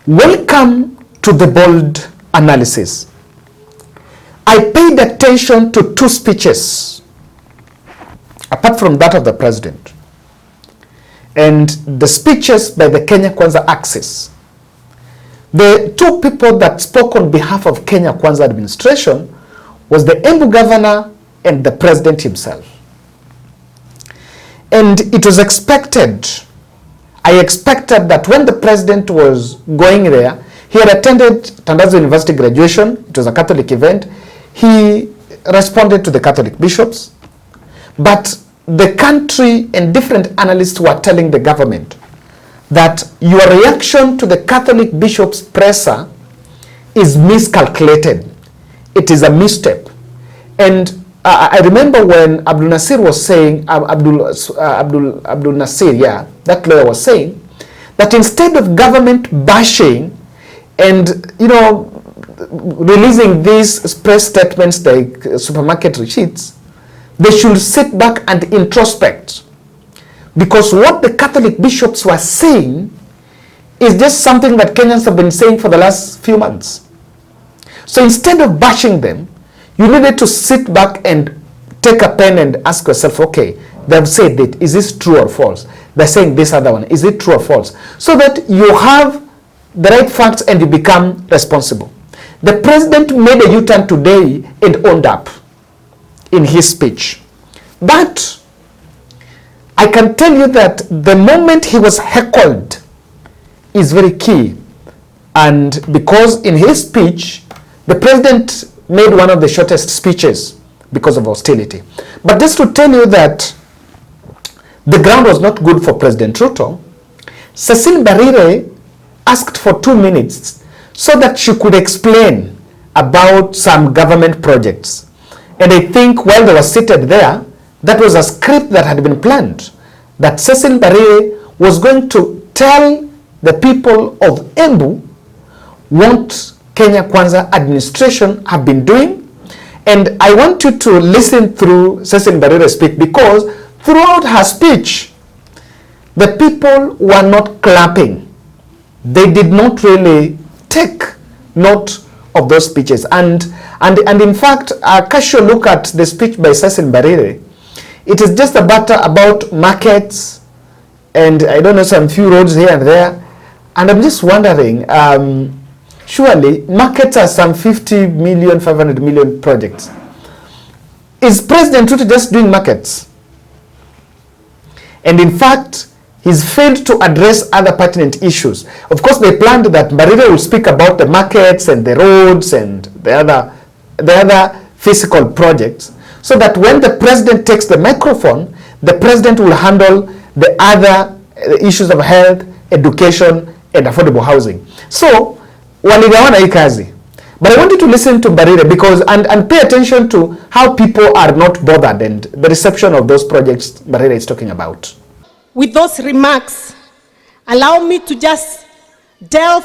Welcome to the bold analysis. I paid attention to two speeches, apart from that of the president, and the speeches by the Kenya Kwanza axis. The two people that spoke on behalf of Kenya Kwanza administration was the Embu governor and the president himself. And it was expected, I expected that when the president was going there, he had attended Tandazo University graduation, it was a Catholic event, he responded to the Catholic bishops, but the country and different analysts were telling the government that your reaction to the Catholic bishops' presser is miscalculated. It is a misstep. And I remember when Abdul Nasir was saying, Abdul Nasir, yeah, that lawyer was saying, that instead of government bashing and, you know, releasing these press statements like supermarket receipts, they should sit back and introspect. Because what the Catholic bishops were saying is just something that Kenyans have been saying for the last few months. So instead of bashing them, you needed to sit back and take a pen and ask yourself, okay, they've said that, is this true or false? They're saying this other one, is it true or false? So that you have the right facts and you become responsible. The president made a U-turn today and owned up in his speech. But I can tell you that the moment he was heckled is very key. And because in his speech, the president made one of the shortest speeches because of hostility. But just to tell you that the ground was not good for President Ruto, Cecile Barire asked for 2 minutes so that she could explain about some government projects. And I think while they were seated there, that was a script that had been planned, that Cecile Barire was going to tell the people of Embu what Kenya Kwanza administration have been doing. And I want you to listen through Cecile Barire speak, because throughout her speech, the people were not clapping. They did not really take note of those speeches. And in fact, a casual look at the speech by Cecile Barire, it is just about markets and I don't know, some few roads here and there. And I'm just wondering, surely markets are some 50 million, 500 million projects. Is President Ruto just doing markets? And in fact, he's failed to address other pertinent issues. Of course, they planned that Barire will speak about the markets and the roads and the other physical projects, so that when the president takes the microphone, the president will handle the other issues of health, education, and affordable housing. So, waligawana hii kazi. But I want you to listen to Barire because and pay attention to how people are not bothered and the reception of those projects Barire is talking about. With those remarks, allow me to just delve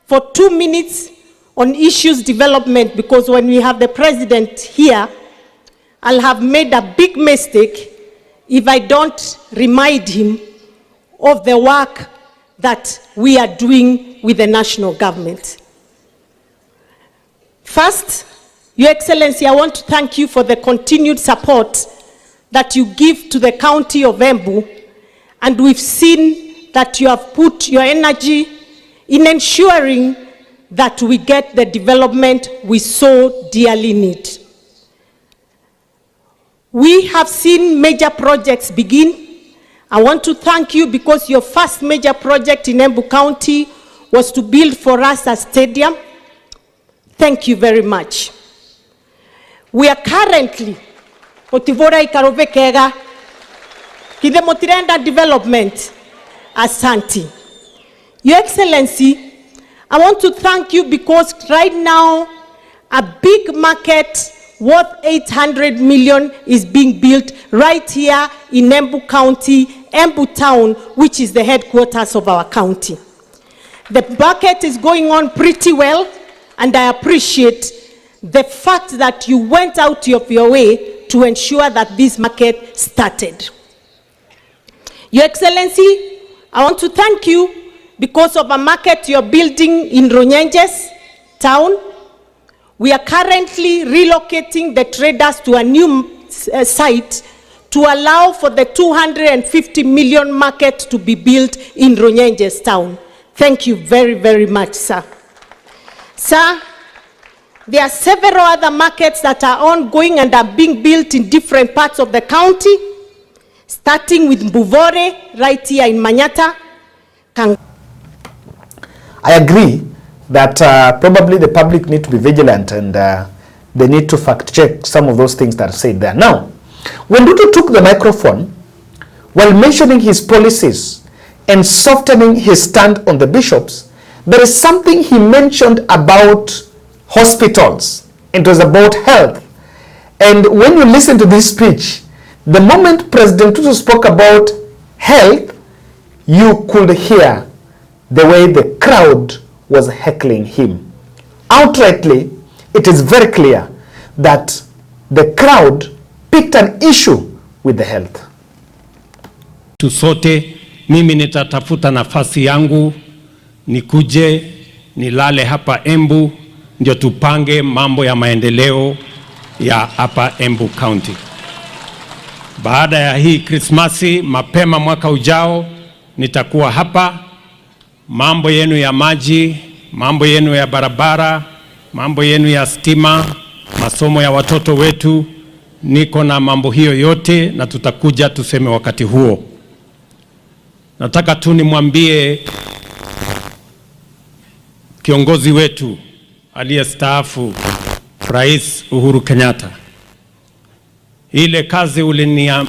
for 2 minutes on issues development, because when we have the president here, I'll have made a big mistake if I don't remind him of the work that we are doing with the national government. First, Your Excellency, I want to thank you for the continued support that you give to the county of Embu, and we've seen that you have put your energy in ensuring that we get the development we so dearly need. We have seen major projects begin. I want to thank you because your first major project in Embu County was to build for us a stadium. Thank you very much. We are currently Otivora Ikarovekega Kidemotirenda Development Asante. Your Excellency, I want to thank you because right now a big market worth 800 million is being built right here in Embu County, Embu Town, which is the headquarters of our county. The market is going on pretty well, and I appreciate the fact that you went out of your way to ensure that this market started. Your Excellency, I want to thank you because of a market you're building in Runyenjes town. We are currently relocating the traders to a new site to allow for the 250 million market to be built in Runyenjes town. Thank you very, very much, sir. Sir, there are several other markets that are ongoing and are being built in different parts of the county, starting with Mbuvore, right here in Manyata. I agree that probably the public need to be vigilant and they need to fact check some of those things that are said there. Now, when Ruto took the microphone, while mentioning his policies and softening his stand on the bishops, there is something he mentioned about hospitals. It was about health. And when you listen to this speech, the moment President Ruto spoke about health, you could hear the way the crowd was heckling him. Outrightly, it is very clear that the crowd picked an issue with the health. Tusote, mimi nitatafuta nafasi yangu, nikuje, nilale hapa Embu, ndio tupange mambo ya maendeleo ya hapa Embu County. Baada ya hii Krismasi, mapema mwaka ujao, nitakuwa hapa. Mambo yenu ya maji, mambo yenu ya barabara, mambo yenu ya stima, masomo ya watoto wetu, niko na mambo hiyo yote na tutakuja tuseme wakati huo. Nataka tu nimwambie kiongozi wetu aliyestaafu Rais Uhuru Kenyatta, ile kazi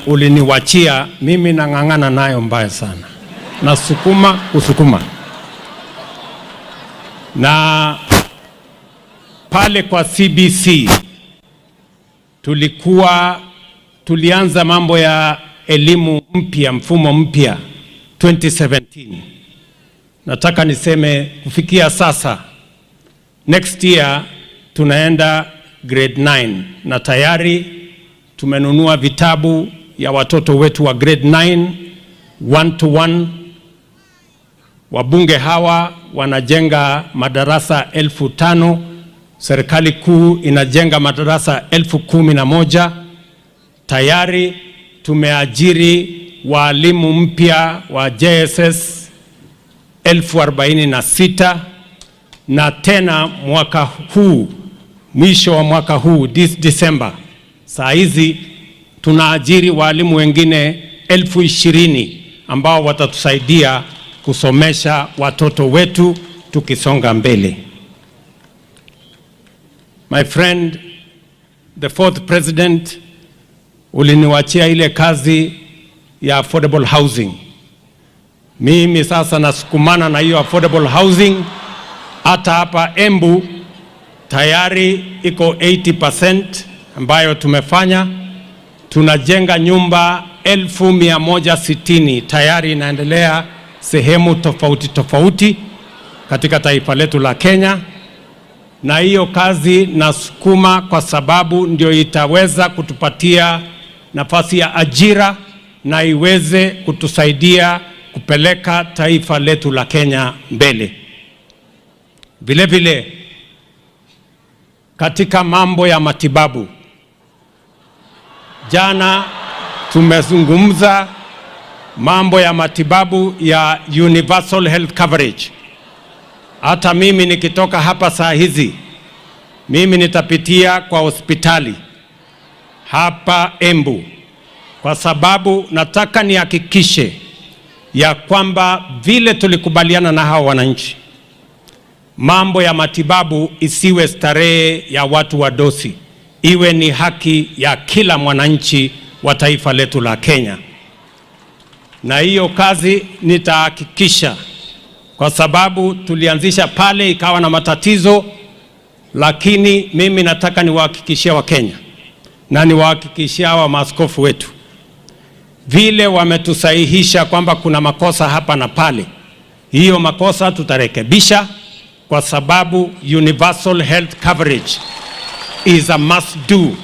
uliniwachia mimi nang'ang'ana nayo mbaya sana, nasukuma kusukuma. Na pale kwa CBC tulianza mambo ya elimu mpya, mfumo mpya 2017. Nataka niseme kufikia sasa, next year tunaenda grade 9 na tayari tumenunua vitabu ya watoto wetu wa grade 9 1-to-1. Wabunge hawa wanajenga madarasa 5,000, serikali kuu inajenga madarasa 11,000. Tayari tumeajiri walimu mpya wa JSS 46,000, na tena mwaka huu, mwisho wa mwaka huu, this December, saa hizi tunaajiri walimu wengine 20,000 ambao watatusaidia kusomesha watoto wetu tukisonga mbele. My friend, the fourth president, uliniwachia ile kazi ya affordable housing. Mimi sasa nasukumana na hiyo affordable housing. Hata hapa Embu tayari iko 80% ambayo tumefanya. Tunajenga nyumba 1,160 tayari inaendelea sehemu tofauti tofauti katika taifa letu la Kenya. Na hiyo kazi nasukuma kwa sababu ndio itaweza kutupatia nafasi ya ajira na iweze kutusaidia kupeleka taifa letu la Kenya mbele. Vile vile katika mambo ya matibabu, jana tumezungumza mambo ya matibabu ya universal health coverage. Hata mimi nikitoka hapa saa hizi, mimi nitapitia kwa hospitali hapa Embu, kwa sababu nataka nihakikishe ya kwamba vile tulikubaliana na hao wananchi, mambo ya matibabu isiwe starehe ya watu wadosi, iwe ni haki ya kila mwananchi wa taifa letu la Kenya. Na hiyo kazi nitahakikisha, kwa sababu tulianzisha pale ikawa na matatizo, lakini mimi nataka niwahakikishie wa Kenya na niwahakikishie wa maaskofu wetu, vile wametusahihisha kwamba kuna makosa hapa na pale, hiyo makosa tutarekebisha, kwa sababu universal health coverage is a must do,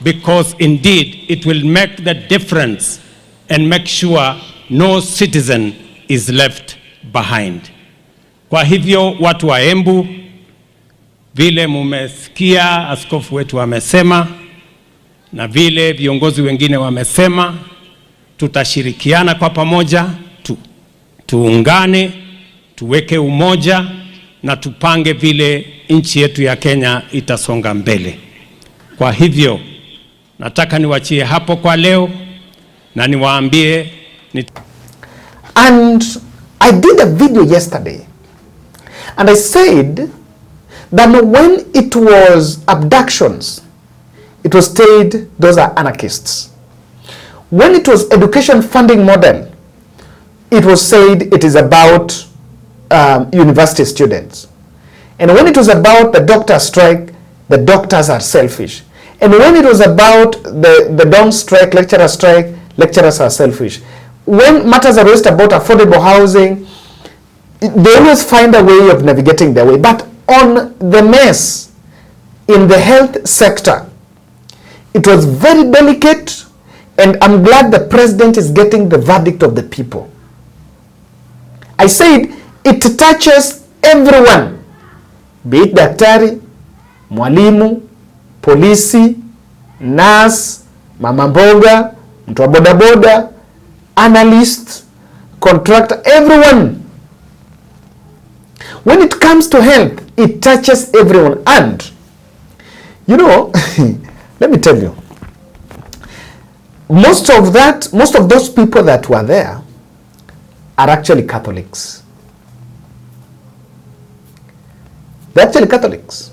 because indeed it will make the difference and make sure no citizen is left behind. Kwa hivyo watu wa Embu, vile mumesikia askofu wetu amesema na vile viongozi wengine wamesema, tutashirikiana kwa pamoja, tuungane, tuweke umoja na tupange vile nchi yetu ya Kenya itasonga mbele. Kwa hivyo nataka niwachie hapo kwa leo na niwaambie And I did a video yesterday and I said that when it was abductions, it was stated those are anarchists. When it was education funding model, it was said it is about university students. And when it was about the doctor strike, the doctors are selfish. And when it was about the dorm strike, lecturer strike, lecturers are selfish. When matters are raised about affordable housing, they always find a way of navigating their way. But on the mess in the health sector, it was very delicate, and I'm glad the president is getting the verdict of the people. I said it touches everyone, be it daktari, mwalimu, polisi, nurse, mama mboga, mtu wa bodaboda, analyst, contractor, everyone. When it comes to health, it touches everyone. And, you know, let me tell you, most of those people that were there are actually Catholics. They're actually Catholics.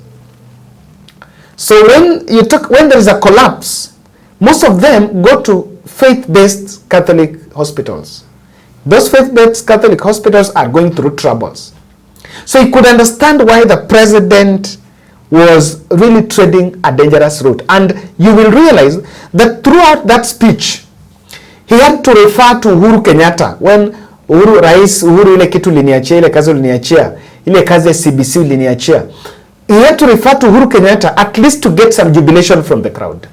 So when there is a collapse, most of them go to faith-based Catholic hospitals. Those faith-based Catholic hospitals are going through troubles. So you could understand why the president was really treading a dangerous route. And you will realize that throughout that speech, he had to refer to Uhuru Kenyatta. When Rais Uhuru ile kitu liniachia, ile kazi liniachia, ile kazi ya CBC liniachia, he had to refer to Uhuru Kenyatta at least to get some jubilation from the crowd.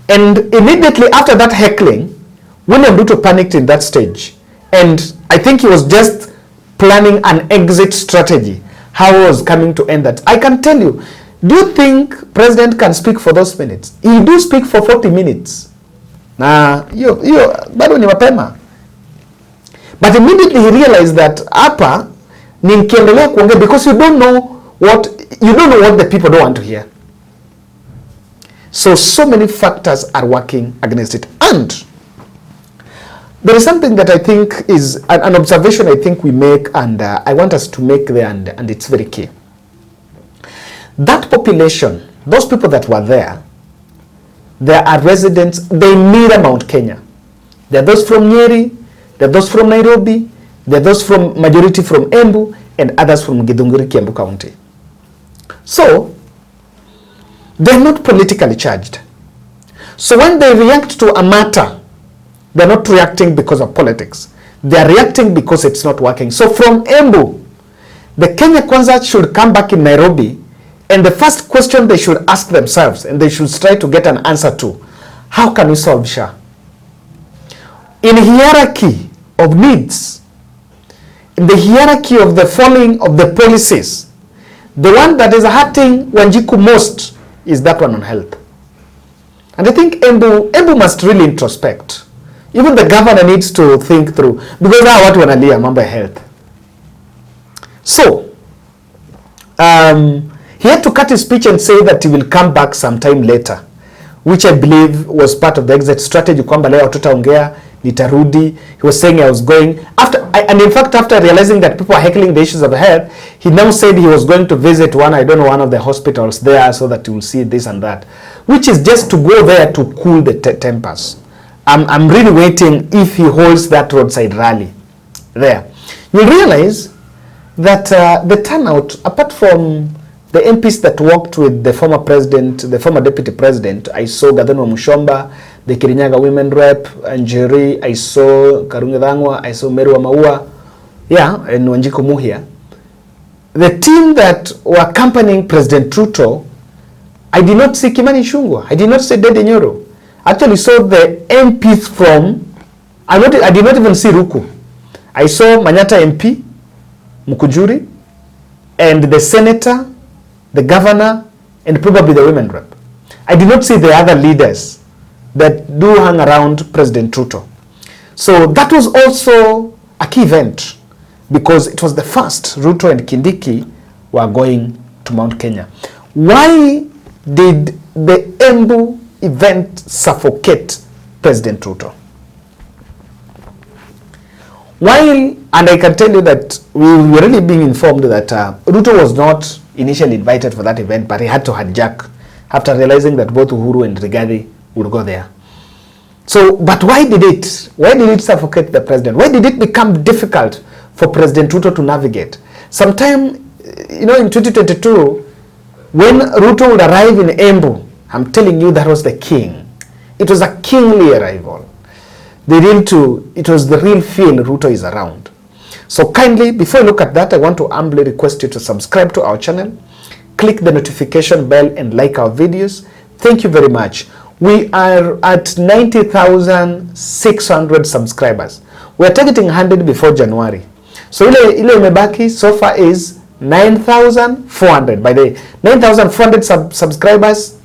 And immediately after that heckling, William Ruto panicked in that stage. And I think he was just planning an exit strategy, how he was coming to end that. I can tell you, do you think president can speak for those minutes? He do speak for 40 minutes. Na hiyo bado ni mapema. But immediately he realized that hapa ni nikiendelea kuongea, because you don't know what the people don't want to hear. So many factors are working against it. And there is something that I think is an observation I think we make, and I want us to make there, and it's very key. That population, those people that were there, there are residents, they mirror Mount Kenya. There are those from Nyeri, there are those from Nairobi, there are those from, majority from Embu, and others from Githunguri, Kiambu County. So, they're not politically charged. So when they react to a matter, they're not reacting because of politics. They're reacting because it's not working. So from Embu, the Kenya Kwanza should come back in Nairobi, and the first question they should ask themselves, and they should try to get an answer to, how can we solve SHA? In hierarchy of needs, in the hierarchy of the following of the policies, the one that is hurting Wanjiku most is that one on health. And I think Embu must really introspect. Even the governor needs to think through, because now watu wanalia mambo ya health. So, he had to cut his speech and say that he will come back sometime later, which I believe was part of the exit strategy, kwamba leo tutaongea, nitarudi. He was saying I was going, and in fact after realizing that people are heckling the issues of health, he now said he was going to visit one of the hospitals there so that he will see this and that, which is just to go there to cool the tempers. I'm really waiting if he holds that roadside rally there. You'll realize that the turnout, apart from the MPs that worked with the former president, the former deputy president, I saw Gathoni Mushomba, the Kirinyaga women rep, Njeri, I saw Karungi Thang'wa, I saw Meru wa Maua, and Wanjiku Muhia. The team that were accompanying President Ruto, I did not see Kimani Ichung'wah, I did not see Dede Nyoro. Actually saw the MPs from, I did not even see Ruku. I saw Manyata MP, Mukujuri, and the senator, the governor, and probably the women rep. I did not see the other leaders that do hang around President Ruto. So that was also a key event because it was the first Ruto and Kindiki were going to Mount Kenya. Why did the Embu event suffocate President Ruto? While, and I can tell you that we were really being informed that Ruto was not initially invited for that event, but he had to hijack after realizing that both Uhuru and Rigathi would go there. So, but why did it suffocate the president? Why did it become difficult for President Ruto to navigate? Sometime, in 2022, when Ruto would arrive in Embu, I'm telling you that was the king. It was a kingly arrival. It was the real feel Ruto is around. So kindly, before you look at that, I want to humbly request you to subscribe to our channel, click the notification bell and like our videos. Thank you very much. We are at 90,600 subscribers. We are targeting 100 before January. So ile imebaki so far is 9,400. By the way, 9,400 subscribers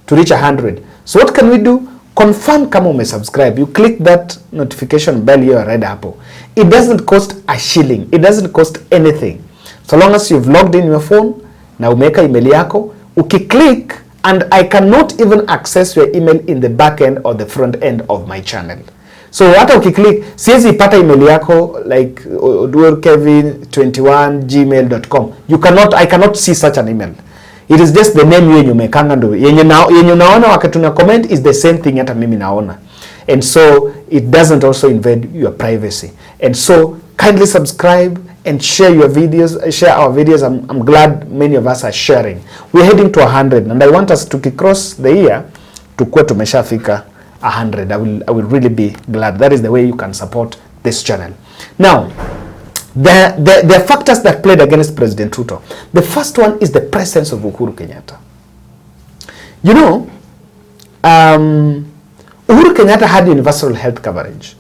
to reach 100. So what can we do? Confirm kama umesubscribe. You click that notification bell here right hapo. It doesn't cost a shilling. It doesn't cost anything. So long as you've logged in your phone na umeweka email yako, ukiclick, and I cannot even access your email in the back end or the front end of my channel. So hata ukiclick, siwezi ipata email yako like oduorkevin21gmail.com. I cannot see such an email. It is just the name yenye umekanga ndo. Yenye unaona wakati una comment is the same thing hata mimi naona. And so it doesn't also invade your privacy. And so kindly subscribe and share your videos, share our videos. I'm glad many of us are sharing. We're heading to 100 and I want us to cross the year tukuwe tumeshafika 100. I will really be glad. That is the way you can support this channel. Now, there are factors that played against President Ruto. The first one is the presence of Uhuru Kenyatta. Uhuru Kenyatta had universal health coverage.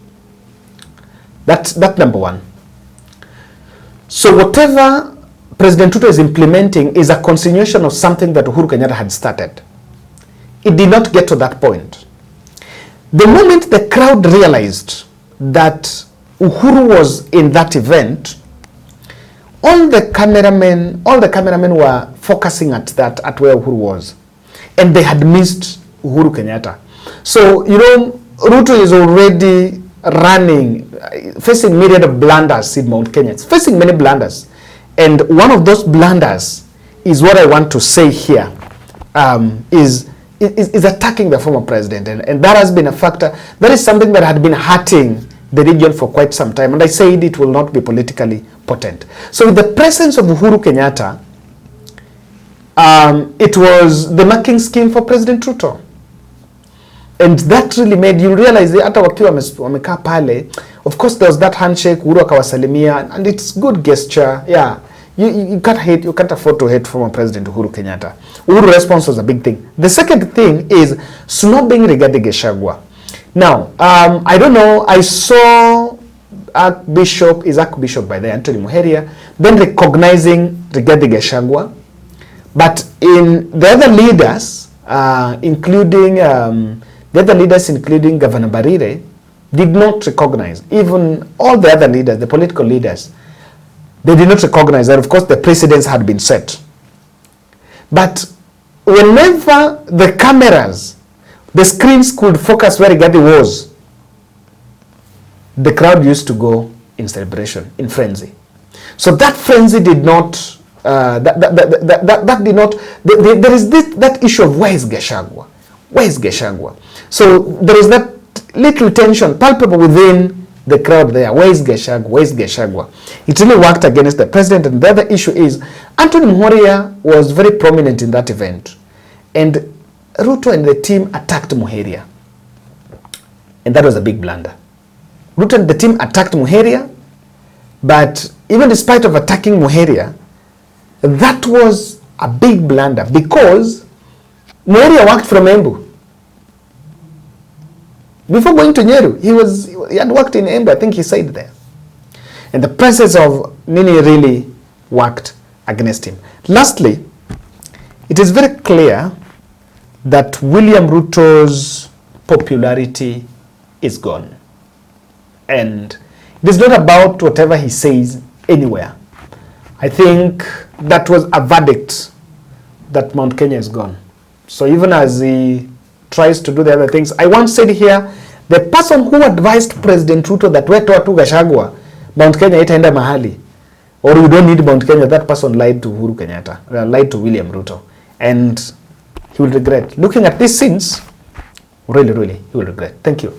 That's number one. So whatever President Ruto is implementing is a continuation of something that Uhuru Kenyatta had started. It did not get to that point. The moment the crowd realized that Uhuru was in that event, all the cameramen were focusing at where Uhuru was, and they had missed Uhuru Kenyatta. So Ruto is already running, facing myriad of blunders in Mount Kenya. It's facing many blunders, and one of those blunders is what I want to say here. Is attacking the former president, and that has been a factor. That is something that had been hurting the region for quite some time, and I said it will not be politically potent. So with the presence of Uhuru Kenyatta, it was the marking scheme for President Ruto, and that really made you realize hata wakiwa wamekaa pale, of course there was that handshake, Uhuru akawasalimia, and it's good gesture. Yeah, you can't afford to hate former President Uhuru Kenyatta. Uhuru response was a big thing. The second thing is snubbing Rigathi Gachagua. Now, I don't know, I saw Archbishop by the Anthony Muheria, then recognizing Rigathi Gachagua, but in the other leaders, including Governor Barire, did not recognize. Even all the other leaders, the political leaders, they did not recognize that. Of course, the precedents had been set. But whenever the cameras, the screens could focus where Rigathi was, the crowd used to go in celebration, in frenzy. So that frenzy did not, that did not, there is that issue of where is Gachagua? Where is Gachagua? So there is that little tension palpable within the crowd there. Where is Gachagua? Where is Gachagua? It really worked against the president. And the other issue is Anthony Muheria was very prominent in that event, and Ruto and the team attacked Muheria, and that was a big blunder. Ruto and the team attacked Muheria, but even despite of attacking Muheria, that was a big blunder because Muheria worked from Embu. Before going to Nyeru, he had worked in Embu. I think he said there. And the presence of Nini really worked against him. Lastly, it is very clear that William Ruto's popularity is gone. And it is not about whatever he says anywhere. I think that was a verdict that Mount Kenya is gone. So even as he tries to do the other things, I once said here, the person who advised President Ruto that we're to Gachagua, Mount Kenya itaenda mahali, or you don't need Mount Kenya, that person lied to Uhuru Kenyatta, lied to William Ruto. And he will regret. Looking at these scenes, really, he will regret. Thank you.